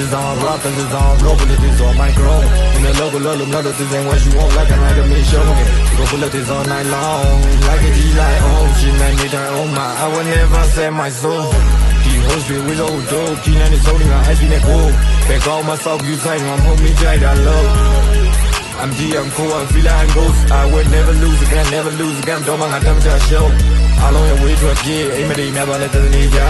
is on, rock is on, roll bullet is on my grown. In the local love, not the thing what you want, like a mission. Go bullet is all night long, like a G like oh, she made me turn on my, I would never sell my soul. The whole street with old dope, Keenan is holding my ice in the cool. Back all myself, you say, I'm home, me tight, I love. I'm G, I'm cool, I feel like I'm ghost. I would never lose again, don't mind, I come to a show. I'll on your way to a gig, aim at the never let the need ya.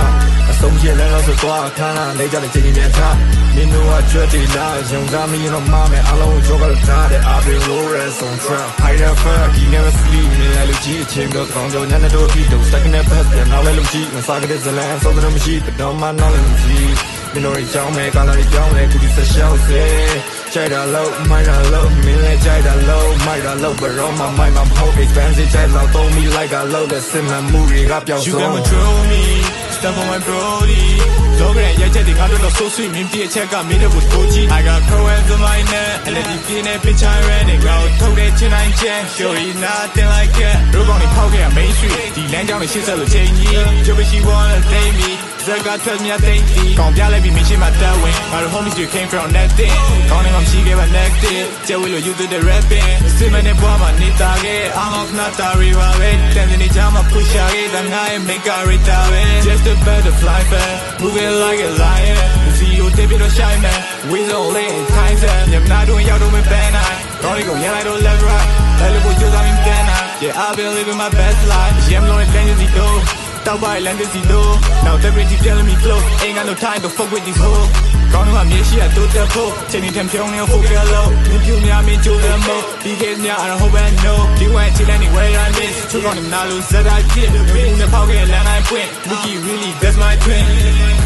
I saw you let us go out, Tana, they got a taking their time. Me know I tried to lies, young Zami, you know, mommy, I'll always joke all the time that I've been low rest on track. I never fuck, he never sleep, me like a G, chamber, congo, none of those people, stuck in their past, and I'll let them cheat, and socket is the land, so that I'm cheap, but don't mind knowledge. Me know it's young, make all of the young, like could be the show, say. Try that low, might not low, me like try that low, might not low, but on my mind, I'm whole expensive, try low, told me like I low, that's in my movie, got your soul. You can control me, step on my brody. Look at ya, I don't so sweet, me be a check out, me that was Gucci. I got co-eds on my neck, and let the DNA bitch I ran it, go, told that chin I check, show you nothing like that. Look on the pocket, I'm Main Street, the land down the shit, so the chain, you she wanna date me. God tells me I think the Can't be let me mention my third win. My homies you came from that thing. Calling him she gave a neck tip. Tell will you do the rapping. Simon and Boama need target. I'm off not a revive. Then the jama push out it. I'm not make a retire. Just a butterfly fan. Moving like a lion. See you tip it or shine man. We don't lay in time set. I'm not doing y'all doing bad night. Don't go yeah I don't left right. I look what you got in Ghana. Yeah I've been living my best life. Yeah I'm blowing dangerous though. Talk about land is low. Now they really telling me flow. Ain't got no time to fuck with these hoes. Gone to my me, she had to the pull. Changing them young and fuck low. You me, I'm into the mo. BK's me, I don't hope I know. You went to anywhere I miss. Took on him, now lose that I did. In the pocket, and I win. Wiki really, that's my twin.